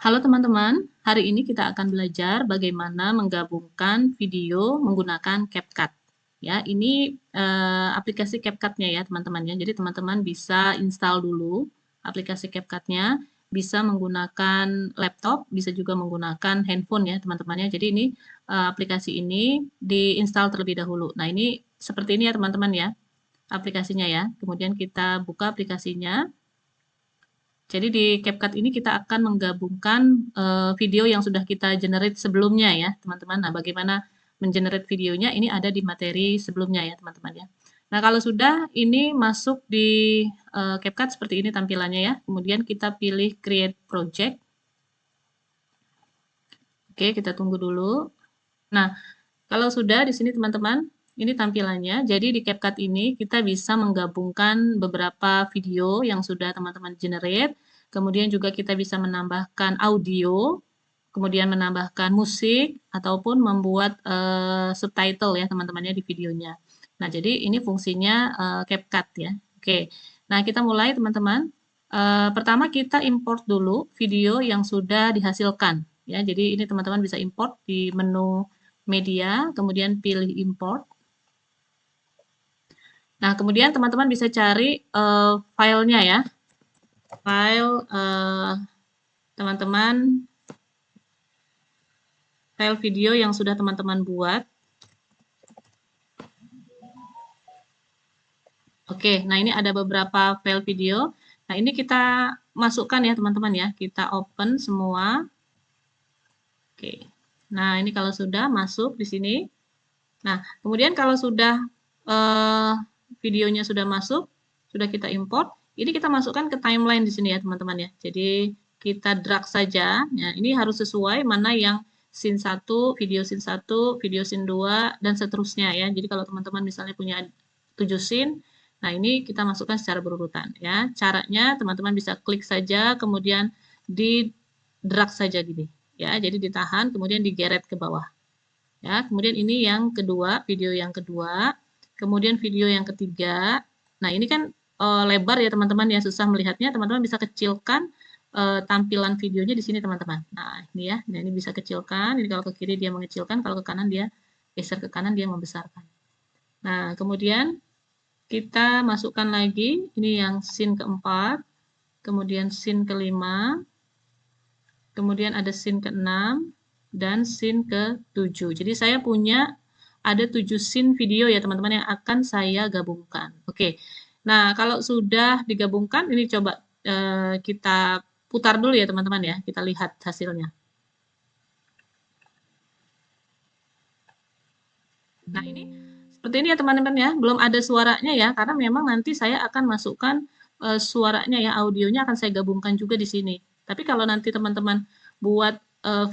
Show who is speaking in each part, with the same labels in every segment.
Speaker 1: Halo teman-teman, hari ini kita akan belajar bagaimana menggabungkan video menggunakan CapCut. Ya, ini aplikasi CapCut-nya ya teman-teman ya. Jadi teman-teman bisa install dulu aplikasi CapCut-nya, bisa menggunakan laptop, bisa juga menggunakan handphone ya teman-teman ya. Jadi ini aplikasi ini diinstal terlebih dahulu. Nah ini seperti ini ya teman-teman ya aplikasinya ya. Kemudian kita buka aplikasinya. Jadi di CapCut ini kita akan menggabungkan video yang sudah kita generate sebelumnya ya, teman-teman. Nah, bagaimana mengenerate videonya ini ada di materi sebelumnya ya, teman-teman ya. Nah, kalau sudah ini masuk di CapCut seperti ini tampilannya ya. Kemudian kita pilih Create Project. Oke, kita tunggu dulu. Nah, kalau sudah di sini teman-teman, ini tampilannya. Jadi di CapCut ini kita bisa menggabungkan beberapa video yang sudah teman-teman generate. Kemudian juga kita bisa menambahkan audio, kemudian menambahkan musik, ataupun membuat subtitle ya teman-temannya di videonya. Nah, jadi ini fungsinya CapCut ya. Oke, nah kita mulai teman-teman. Pertama kita import dulu video yang sudah dihasilkan. Ya, jadi ini teman-teman bisa import di menu media, kemudian pilih import. Nah, kemudian teman-teman bisa cari filenya ya. File teman-teman, file video yang sudah teman-teman buat. Oke, nah ini ada beberapa file video. Nah, ini kita masukkan ya teman-teman ya. Kita open semua. Oke. Nah, ini kalau sudah masuk di sini. Nah, kemudian kalau sudah videonya sudah masuk, sudah kita import, ini kita masukkan ke timeline di sini ya teman-teman ya. Jadi kita drag saja. Ya, ini harus sesuai mana yang scene 1, video scene 2, dan seterusnya ya. Jadi kalau teman-teman misalnya punya 7 scene, nah ini kita masukkan secara berurutan ya. Caranya teman-teman bisa klik saja, kemudian di drag saja gini ya. Jadi ditahan, kemudian digeret ke bawah. Ya, kemudian ini yang kedua, video yang kedua, kemudian video yang ketiga. Nah, ini kan lebar ya teman-teman ya, susah melihatnya. Teman-teman bisa kecilkan tampilan videonya di sini teman-teman. Nah, ini ya. Nah, ini bisa kecilkan. Ini kalau ke kiri dia mengecilkan, kalau ke kanan dia geser ke kanan dia membesarkan. Nah, kemudian kita masukkan lagi ini yang scene keempat, kemudian scene kelima, kemudian ada scene ke-6 dan scene ke-7. Jadi saya punya ada 7 scene video ya teman-teman yang akan saya gabungkan. Oke. Nah, kalau sudah digabungkan ini coba kita putar dulu ya teman-teman ya. Kita lihat hasilnya. Nah, ini seperti ini ya teman-teman ya. Belum ada suaranya ya karena memang nanti saya akan masukkan suaranya ya, audionya akan saya gabungkan juga di sini. Tapi kalau nanti teman-teman buat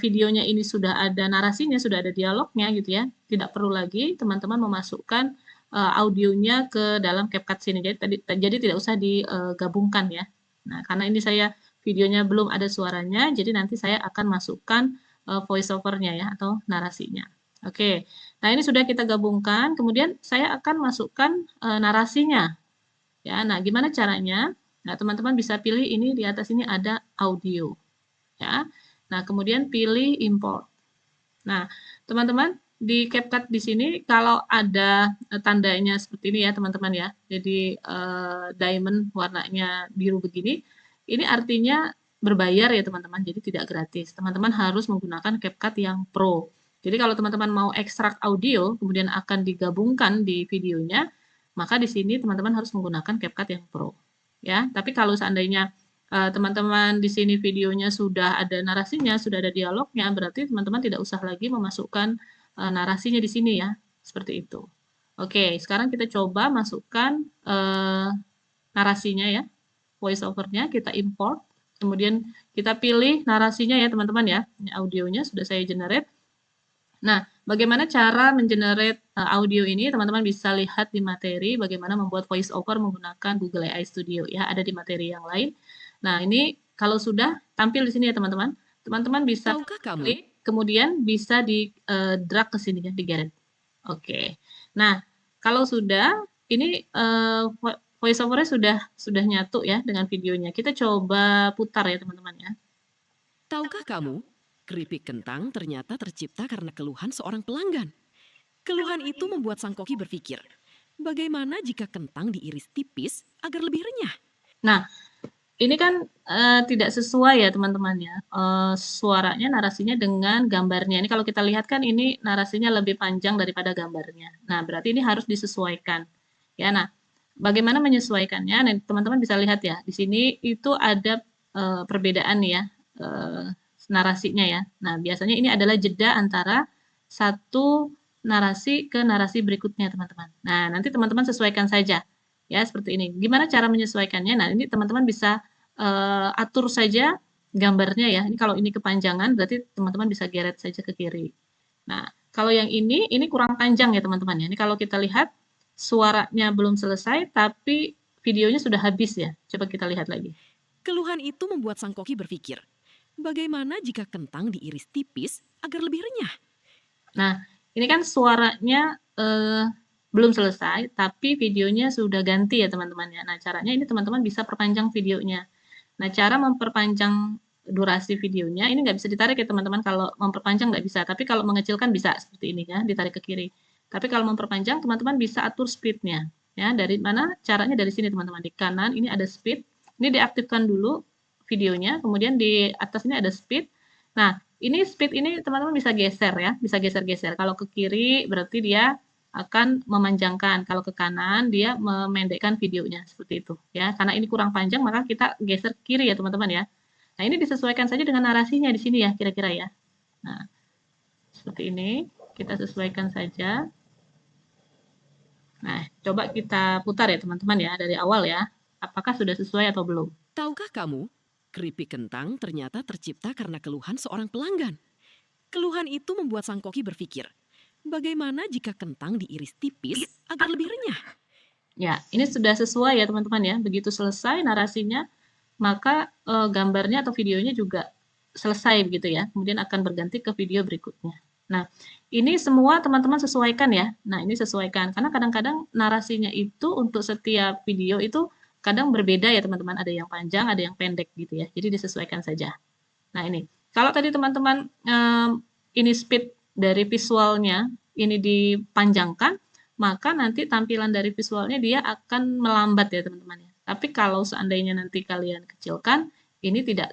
Speaker 1: videonya ini sudah ada narasinya, sudah ada dialognya gitu ya, tidak perlu lagi teman-teman memasukkan audionya ke dalam CapCut sini. Jadi tidak usah digabungkan ya. Nah, karena ini saya videonya belum ada suaranya, jadi nanti saya akan masukkan voice overnya ya atau narasinya. Oke. Nah, ini sudah kita gabungkan, kemudian saya akan masukkan narasinya. Ya, nah gimana caranya? Nah, teman-teman bisa pilih ini di atas ini ada audio. Ya. Nah, kemudian pilih import. Nah, teman-teman di CapCut di sini kalau ada tandanya seperti ini ya, teman-teman ya. Jadi diamond warnanya biru begini, ini artinya berbayar ya, teman-teman. Jadi tidak gratis. Teman-teman harus menggunakan CapCut yang Pro. Jadi kalau teman-teman mau ekstrak audio, kemudian akan digabungkan di videonya, maka di sini teman-teman harus menggunakan CapCut yang Pro. Ya, tapi kalau seandainya teman-teman di sini videonya sudah ada narasinya, sudah ada dialognya, berarti teman-teman tidak usah lagi memasukkan narasinya di sini ya, seperti itu. Oke, sekarang kita coba masukkan narasinya ya, voice overnya kita import, kemudian kita pilih narasinya ya teman-teman ya, ini audionya sudah saya generate. Nah, bagaimana cara mengenerate audio ini? Teman-teman bisa lihat di materi bagaimana membuat voice over menggunakan Google AI Studio ya, ada di materi yang lain. Nah, ini kalau sudah tampil di sini ya teman-teman. Teman-teman bisa klik, kemudian bisa di drag ke sini ya, digeret. Oke. Nah, kalau sudah ini voice overnya sudah nyatu ya dengan videonya. Kita coba putar ya teman-teman ya.
Speaker 2: Tahukah kamu, keripik kentang ternyata tercipta karena keluhan seorang pelanggan. Keluhan itu membuat sang koki berpikir, bagaimana jika kentang diiris tipis agar lebih renyah?
Speaker 1: Nah, ini kan, tidak sesuai ya teman-teman ya, suaranya, narasinya dengan gambarnya. Ini kalau kita lihat kan ini narasinya lebih panjang daripada gambarnya. Nah, berarti ini harus disesuaikan. Ya, nah, bagaimana menyesuaikannya? Nah, teman-teman bisa lihat ya, di sini itu ada, perbedaan nih ya, eee, narasinya ya. Nah, biasanya ini adalah jeda antara satu narasi ke narasi berikutnya, teman-teman. Nah, nanti teman-teman sesuaikan saja, ya seperti ini. Gimana cara menyesuaikannya? Nah, ini teman-teman bisa atur saja gambarnya ya. Ini kalau ini kepanjangan berarti teman-teman bisa geret saja ke kiri. Nah, kalau yang ini kurang panjang ya teman-teman ya. Ini kalau kita lihat suaranya belum selesai tapi videonya sudah habis ya. Coba kita lihat lagi.
Speaker 2: Keluhan itu membuat sang koki berpikir, bagaimana jika kentang diiris tipis agar lebih renyah?
Speaker 1: Nah, ini kan suaranya belum selesai tapi videonya sudah ganti ya teman-teman ya. Nah, caranya ini teman-teman bisa perpanjang videonya. Nah, cara memperpanjang durasi videonya ini nggak bisa ditarik ya teman-teman, kalau memperpanjang nggak bisa, tapi kalau mengecilkan bisa seperti ini ya, ditarik ke kiri. Tapi kalau memperpanjang teman-teman bisa atur speed-nya ya. Dari mana? Caranya dari sini teman-teman. Di kanan ini ada speed, ini diaktifkan dulu videonya, kemudian di atas ini ada speed. Nah, ini speed ini teman-teman bisa geser ya, bisa geser-geser. Kalau ke kiri berarti dia akan memanjangkan, kalau ke kanan dia memendekkan videonya, seperti itu ya. Karena ini kurang panjang maka kita geser ke kiri ya teman-teman ya. Nah, ini disesuaikan saja dengan narasinya di sini ya kira-kira ya. Nah, seperti ini kita sesuaikan saja. Nah, coba kita putar ya teman-teman ya dari awal ya. Apakah sudah sesuai atau belum?
Speaker 2: Tahukah kamu, keripik kentang ternyata tercipta karena keluhan seorang pelanggan. Keluhan itu membuat sang koki berpikir, bagaimana jika kentang diiris tipis agar lebih renyah?
Speaker 1: Ya, ini sudah sesuai ya teman-teman ya. Begitu selesai narasinya, maka gambarnya atau videonya juga selesai begitu ya. Kemudian akan berganti ke video berikutnya. Nah, ini semua teman-teman sesuaikan ya. Nah, ini sesuaikan karena kadang-kadang narasinya itu untuk setiap video itu kadang berbeda ya teman-teman. Ada yang panjang, ada yang pendek gitu ya. Jadi disesuaikan saja. Nah, ini. Kalau tadi teman-teman ini speed dari visualnya ini dipanjangkan, maka nanti tampilan dari visualnya dia akan melambat ya teman-teman ya. Tapi kalau seandainya nanti kalian kecilkan, ini tidak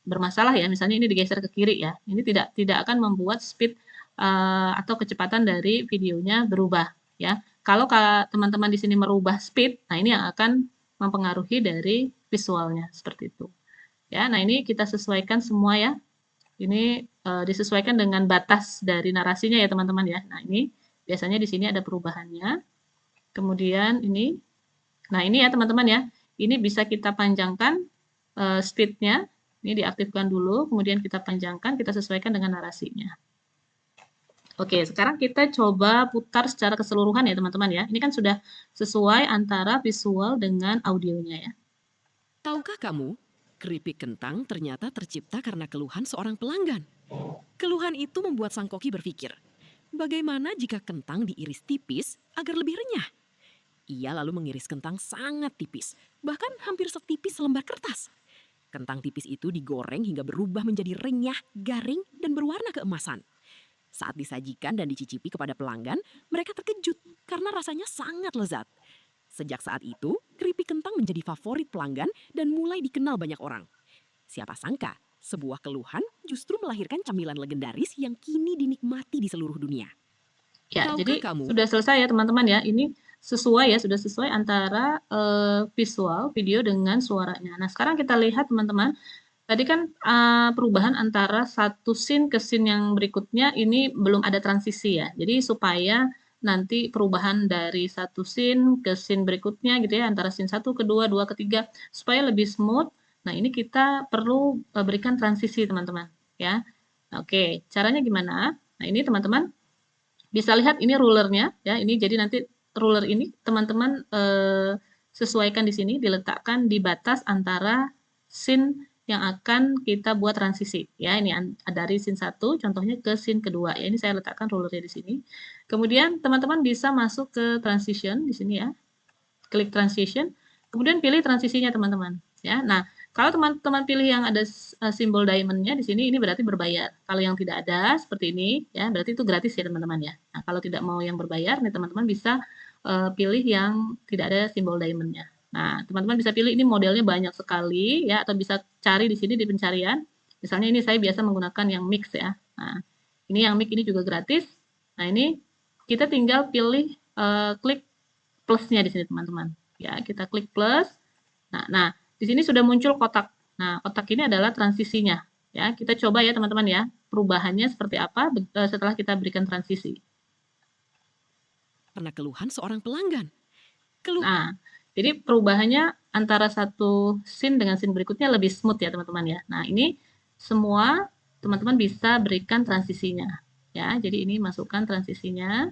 Speaker 1: bermasalah ya. Misalnya ini digeser ke kiri ya. Ini tidak akan membuat speed atau kecepatan dari videonya berubah ya. Kalau teman-teman di sini merubah speed, nah ini yang akan mempengaruhi dari visualnya seperti itu. Ya, nah ini kita sesuaikan semua ya. Ini disesuaikan dengan batas dari narasinya ya teman-teman ya. Nah ini biasanya di sini ada perubahannya. Kemudian ini, nah ini ya teman-teman ya. Ini bisa kita panjangkan speednya. Ini diaktifkan dulu, kemudian kita panjangkan, kita sesuaikan dengan narasinya. Oke, sekarang kita coba putar secara keseluruhan ya teman-teman ya. Ini kan sudah sesuai antara visual dengan audionya ya.
Speaker 2: Tahukah kamu, keripik kentang ternyata tercipta karena keluhan seorang pelanggan. Keluhan itu membuat sang koki berpikir, bagaimana jika kentang diiris tipis agar lebih renyah? Ia lalu mengiris kentang sangat tipis, bahkan hampir setipis selembar kertas. Kentang tipis itu digoreng hingga berubah menjadi renyah, garing, dan berwarna keemasan. Saat disajikan dan dicicipi kepada pelanggan, mereka terkejut karena rasanya sangat lezat. Sejak saat itu, keripik kentang menjadi favorit pelanggan dan mulai dikenal banyak orang. Siapa sangka, sebuah keluhan justru melahirkan camilan legendaris yang kini dinikmati di seluruh dunia.
Speaker 1: Ya,
Speaker 2: Tahukah
Speaker 1: jadi
Speaker 2: kamu,
Speaker 1: sudah selesai ya teman-teman ya. Ini sesuai ya, sudah sesuai antara visual video dengan suaranya. Nah, sekarang kita lihat teman-teman, tadi kan perubahan antara satu scene ke scene yang berikutnya ini belum ada transisi ya. Jadi supaya nanti perubahan dari satu scene ke scene berikutnya gitu ya, antara scene satu ke dua, dua ke tiga, supaya lebih smooth. Nah, ini kita perlu berikan transisi teman-teman ya. Nah, oke, caranya gimana? Nah, ini teman-teman bisa lihat ini rulernya ya, ini jadi nanti ruler ini teman-teman sesuaikan di sini, diletakkan di batas antara scene yang akan kita buat transisi ya. Ini dari scene 1 contohnya ke scene kedua ya. Ini saya letakkan rulernya di sini. Kemudian teman-teman bisa masuk ke transition di sini ya. Klik transition, kemudian pilih transisinya teman-teman ya. Nah, Kalau teman-teman pilih yang ada simbol diamond-nya di sini, ini berarti berbayar. Kalau yang tidak ada seperti ini, ya berarti itu gratis ya teman-teman ya. Nah, kalau tidak mau yang berbayar, nih teman-teman bisa pilih yang tidak ada simbol diamond-nya. Nah, teman-teman bisa pilih ini modelnya banyak sekali ya, atau bisa cari di sini di pencarian. Misalnya ini saya biasa menggunakan yang mix ya. Nah, ini yang mix ini juga gratis. Nah, ini kita tinggal pilih klik plusnya di sini teman-teman. Ya, kita klik plus. Nah, di sini sudah muncul kotak. Nah, kotak ini adalah transisinya. Ya, kita coba ya teman-teman ya, perubahannya seperti apa setelah kita berikan transisi.
Speaker 2: Karena keluhan seorang pelanggan.
Speaker 1: Nah, jadi perubahannya antara satu scene dengan scene berikutnya lebih smooth ya teman-teman ya. Nah, ini semua teman-teman bisa berikan transisinya. Ya, jadi ini masukkan transisinya.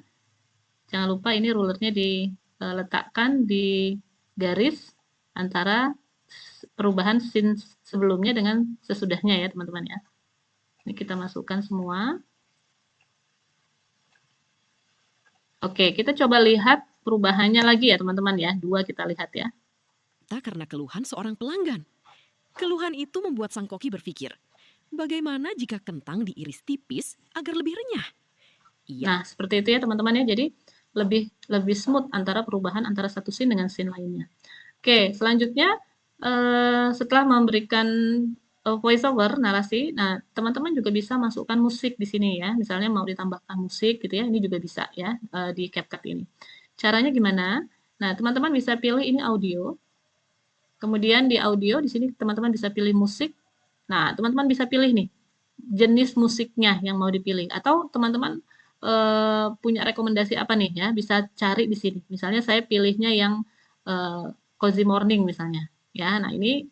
Speaker 1: Jangan lupa ini rulernya diletakkan di garis antara perubahan scene sebelumnya dengan sesudahnya ya teman-teman ya. Ini kita masukkan semua. Oke, kita coba lihat perubahannya lagi ya teman-teman ya. Dua kita lihat ya.
Speaker 2: Karena keluhan seorang pelanggan. Keluhan itu membuat sang koki berpikir, bagaimana jika kentang diiris tipis agar lebih renyah? Iya.
Speaker 1: Nah, seperti itu ya teman-teman ya. Jadi lebih lebih smooth antara perubahan antara satu scene dengan scene lainnya. Oke, selanjutnya setelah memberikan voice over narasi, nah teman-teman juga bisa masukkan musik di sini ya. Misalnya mau ditambahkan musik gitu ya, ini juga bisa ya di CapCut ini. Caranya gimana? Nah, teman-teman bisa pilih ini audio. Kemudian di audio di sini teman-teman bisa pilih musik. Nah, teman-teman bisa pilih nih jenis musiknya yang mau dipilih atau teman-teman punya rekomendasi apa nih ya, bisa cari di sini. Misalnya saya pilihnya yang cozy morning misalnya. Ya, nah ini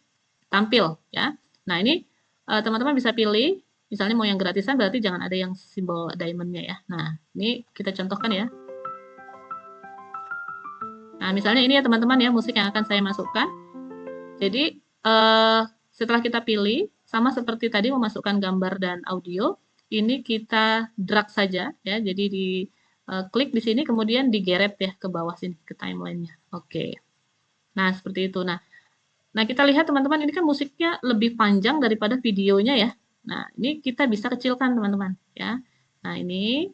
Speaker 1: tampil ya. Nah, ini teman-teman bisa pilih misalnya mau yang gratisan berarti jangan ada yang simbol diamond-nya ya. Nah, ini kita contohkan ya. Nah, misalnya ini ya teman-teman ya musik yang akan saya masukkan. Jadi setelah kita pilih, sama seperti tadi memasukkan gambar dan audio, ini kita drag saja ya. Jadi di klik di sini kemudian digeret ya ke bawah sini ke timelinenya. Oke. Nah, seperti itu. Nah, kita lihat teman-teman ini kan musiknya lebih panjang daripada videonya ya. Nah, ini kita bisa kecilkan teman-teman ya. Nah, ini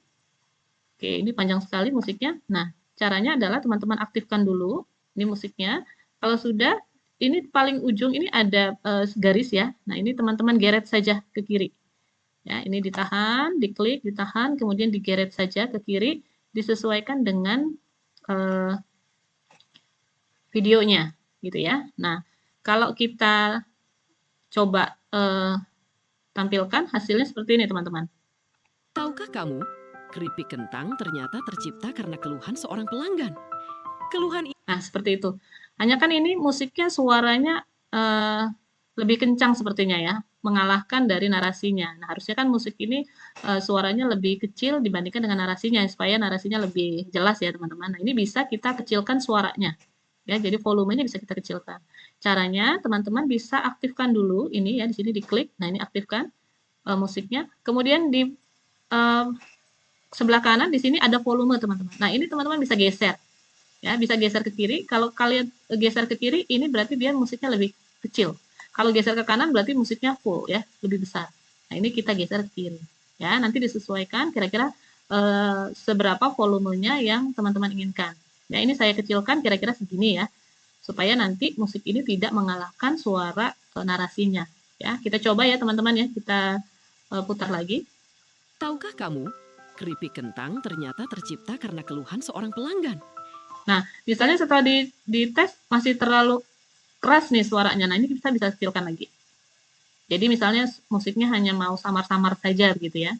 Speaker 1: oke, ini panjang sekali musiknya. Nah, caranya adalah teman-teman aktifkan dulu ini musiknya. Kalau sudah, ini paling ujung ini ada garis ya. Nah, ini teman-teman geret saja ke kiri. Ya, ini ditahan, diklik, ditahan, kemudian digeret saja ke kiri, disesuaikan dengan videonya, gitu ya. Nah, kalau kita coba tampilkan hasilnya seperti ini, teman-teman.
Speaker 2: Tahukah kamu, keripik kentang ternyata tercipta karena keluhan seorang pelanggan. Keluhan
Speaker 1: Nah, seperti itu. Hanya kan ini musiknya suaranya lebih kencang sepertinya ya, mengalahkan dari narasinya. Nah, harusnya kan musik ini suaranya lebih kecil dibandingkan dengan narasinya, supaya narasinya lebih jelas ya teman-teman. Nah, ini bisa kita kecilkan suaranya. Ya, jadi volumenya bisa kita kecilkan. Caranya teman-teman bisa aktifkan dulu ini ya, di sini diklik. Nah, ini aktifkan musiknya. Kemudian di sebelah kanan di sini ada volume teman-teman. Nah, ini teman-teman bisa geser ya, bisa geser ke kiri. Kalau kalian geser ke kiri, ini berarti dia musiknya lebih kecil. Kalau geser ke kanan berarti musiknya full ya, lebih besar. Nah, ini kita geser ke kiri. Ya, nanti disesuaikan kira-kira seberapa volumenya yang teman-teman inginkan. Ya, ini saya kecilkan kira-kira segini ya, supaya nanti musik ini tidak mengalahkan suara narasinya. Ya, kita coba ya teman-teman ya, kita putar lagi.
Speaker 2: Tahukah kamu, keripik kentang ternyata tercipta karena keluhan seorang pelanggan.
Speaker 1: Nah, misalnya setelah di tes masih terlalu keras nih suaranya. Nah, ini kita bisa kecilkan lagi. Jadi misalnya musiknya hanya mau samar-samar saja gitu ya.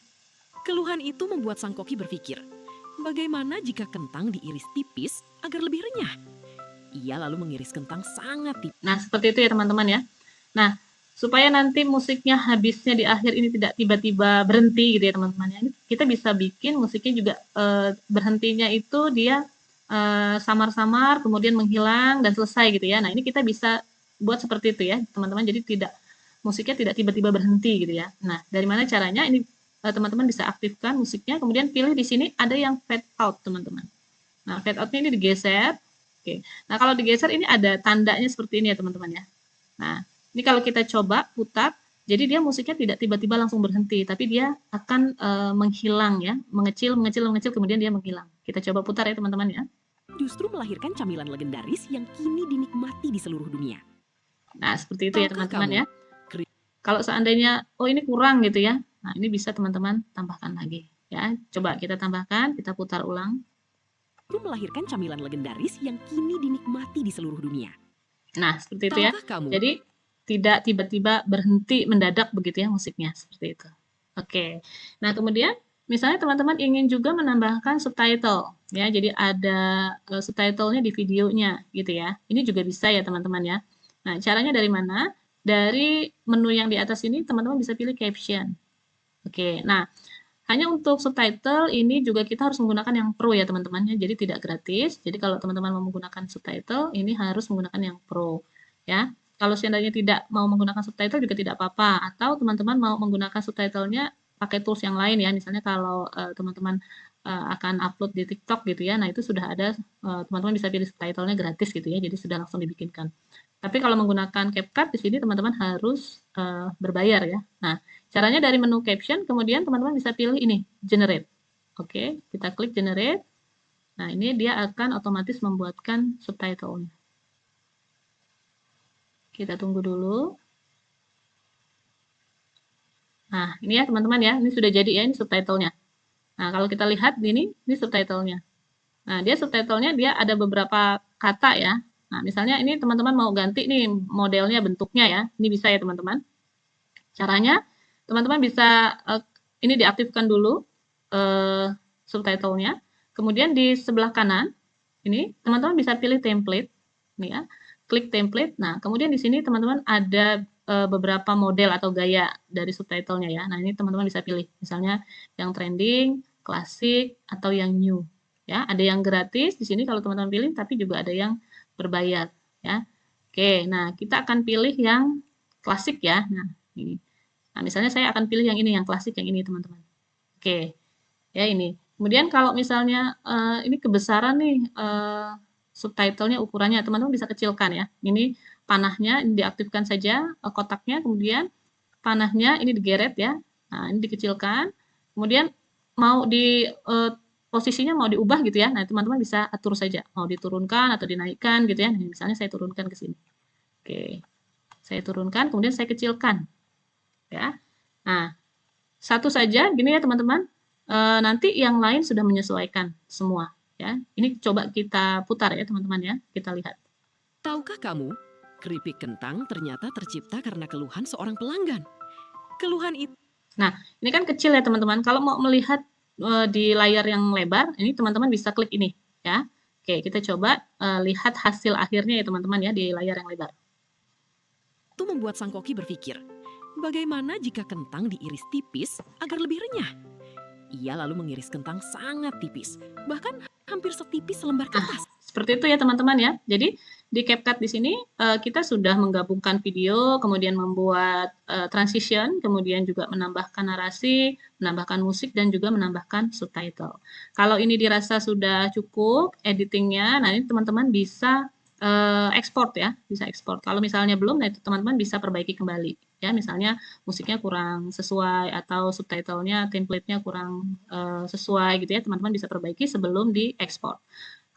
Speaker 2: Keluhan itu membuat sang koki berpikir, bagaimana jika kentang diiris tipis agar lebih renyah? Ia lalu mengiris kentang sangat tipis.
Speaker 1: Nah, seperti itu ya teman-teman ya. Nah, supaya nanti musiknya habisnya di akhir ini tidak tiba-tiba berhenti gitu ya teman-teman ya. Kita bisa bikin musiknya juga berhentinya itu dia samar-samar, kemudian menghilang dan selesai gitu ya. Nah, ini kita bisa buat seperti itu ya, teman-teman. Jadi musiknya tidak tiba-tiba berhenti gitu ya. Nah, dari mana caranya? Ini teman-teman bisa aktifkan musiknya, kemudian pilih di sini ada yang fade out, teman-teman. Nah, fade out ini digeser. Oke. Nah, kalau digeser ini ada tandanya seperti ini ya, teman-teman ya. Nah, Ini kalau kita coba putar, jadi dia musiknya tidak tiba-tiba langsung berhenti, tapi dia akan menghilang ya, mengecil, mengecil, mengecil, kemudian dia menghilang. Kita coba putar ya teman-teman ya.
Speaker 2: Justru melahirkan camilan legendaris yang kini dinikmati di seluruh dunia.
Speaker 1: Nah, seperti itu ya
Speaker 2: Tahukah
Speaker 1: teman-teman
Speaker 2: kamu,
Speaker 1: ya. Kalau seandainya, oh ini kurang gitu ya, nah ini bisa teman-teman tambahkan lagi ya. Coba kita tambahkan, kita putar ulang.
Speaker 2: itu melahirkan camilan legendaris yang kini dinikmati di seluruh dunia.
Speaker 1: Nah, seperti itu ya.
Speaker 2: Tahukah kamu?
Speaker 1: Jadi tidak tiba-tiba berhenti mendadak begitu ya musiknya, seperti itu. Oke. Nah, kemudian misalnya teman-teman ingin juga menambahkan subtitle ya. Jadi ada subtitlenya di videonya gitu ya. Ini juga bisa ya teman-teman ya. Nah, caranya dari mana? Dari menu yang di atas ini teman-teman bisa pilih caption. Oke. Nah, hanya untuk subtitle ini juga kita harus menggunakan yang pro ya teman-teman ya. Jadi tidak gratis. Jadi kalau teman-teman mau menggunakan subtitle ini harus menggunakan yang pro ya. Kalau seandainya tidak mau menggunakan subtitle juga tidak apa-apa, atau teman-teman mau menggunakan subtitlenya pakai tools yang lain ya. Misalnya kalau teman-teman akan upload di TikTok gitu ya. Nah, itu sudah ada teman-teman bisa pilih subtitlenya gratis gitu ya. Jadi sudah langsung dibikinkan. Tapi kalau menggunakan CapCut di sini teman-teman harus berbayar ya. Nah, caranya dari menu caption, kemudian teman-teman bisa pilih ini, generate. Oke, kita klik generate. Nah, ini dia akan otomatis membuatkan subtitle-nya. Kita tunggu dulu. Nah, ini ya teman-teman ya, ini sudah jadi ya, ini subtitle-nya. Nah, kalau kita lihat ini subtitle-nya. Nah, dia subtitle-nya dia ada beberapa kata ya. Nah, misalnya ini teman-teman mau ganti nih modelnya, bentuknya ya. Ini bisa ya teman-teman. Caranya, teman-teman bisa ini diaktifkan dulu subtitlenya. Kemudian di sebelah kanan, ini teman-teman bisa pilih template. Ini ya, klik template. Nah, kemudian di sini teman-teman ada beberapa model atau gaya dari subtitlenya ya. Nah, ini teman-teman bisa pilih. Misalnya yang trending, klasik, atau yang new. Ya, ada yang gratis di sini kalau teman-teman pilih, tapi juga ada yang berbayar. Ya, oke. Nah, kita akan pilih yang klasik ya. Nah, ini. Nah, misalnya saya akan pilih yang ini, yang klasik, yang ini teman-teman. Oke, ya ini. Kemudian kalau misalnya ini kebesaran nih subtitlenya ukurannya, teman-teman bisa kecilkan ya. Ini panahnya ini diaktifkan saja kotaknya, kemudian panahnya ini digeret ya. Nah, ini dikecilkan. Kemudian mau di posisinya mau diubah gitu ya. Nah, teman-teman bisa atur saja, mau diturunkan atau dinaikkan gitu ya. Nah, misalnya saya turunkan ke sini. Oke. Saya turunkan, kemudian saya kecilkan. Ya. Nah, satu saja gini ya teman-teman. Nanti yang lain sudah menyesuaikan semua ya. Ini coba kita putar ya teman-teman ya. Kita lihat.
Speaker 2: Tahukah kamu, keripik kentang ternyata tercipta karena keluhan seorang pelanggan. Keluhan itu
Speaker 1: Nah, ini kan kecil ya teman-teman. Kalau mau melihat di layar yang lebar, ini teman-teman bisa klik ini ya. Oke, kita coba lihat hasil akhirnya ya teman-teman ya di layar yang lebar.
Speaker 2: membuat sang koki berpikir, bagaimana jika kentang diiris tipis agar lebih renyah? Ia lalu mengiris kentang sangat tipis, bahkan hampir setipis selembar kertas.
Speaker 1: Seperti itu ya teman-teman ya. Jadi di CapCut di sini kita sudah menggabungkan video, kemudian membuat transition, kemudian juga menambahkan narasi, menambahkan musik, dan juga menambahkan subtitle. Kalau ini dirasa sudah cukup editingnya, nah ini teman-teman bisa ekspor ya, bisa ekspor. Kalau misalnya belum, nah itu teman-teman bisa perbaiki kembali. Ya, misalnya musiknya kurang sesuai atau subtitlenya, template-nya kurang sesuai gitu ya, teman-teman bisa perbaiki sebelum diekspor.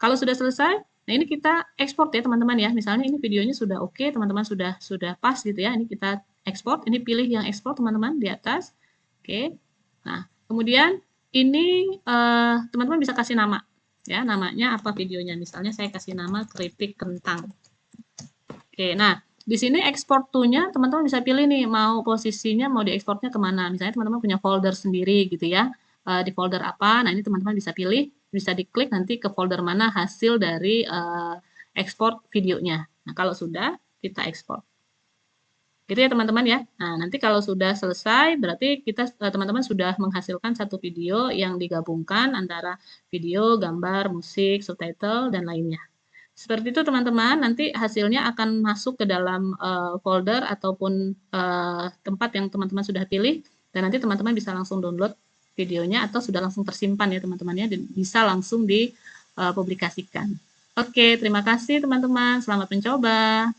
Speaker 1: Kalau sudah selesai, nah ini kita ekspor ya teman-teman ya. Misalnya ini videonya sudah oke, teman-teman sudah pas gitu ya. Ini kita ekspor, ini pilih yang ekspor teman-teman di atas. Oke. Nah, kemudian ini teman-teman bisa kasih nama ya, namanya apa videonya. Misalnya saya kasih nama keripik kentang. Oke, nah di sini export to-nya teman-teman bisa pilih nih mau posisinya mau diekspornya kemana. Misalnya teman-teman punya folder sendiri gitu ya. Di folder apa? Nah ini teman-teman bisa pilih, bisa diklik nanti ke folder mana hasil dari ekspor videonya. Nah kalau sudah kita ekspor. Gitu ya teman-teman ya. Nah nanti kalau sudah selesai berarti kita teman-teman sudah menghasilkan satu video yang digabungkan antara video, gambar, musik, subtitle dan lainnya. Seperti itu teman-teman, nanti hasilnya akan masuk ke dalam folder ataupun tempat yang teman-teman sudah pilih dan nanti teman-teman bisa langsung download videonya atau sudah langsung tersimpan ya teman-teman ya dan bisa langsung dipublikasikan. Oke, terima kasih teman-teman, selamat mencoba.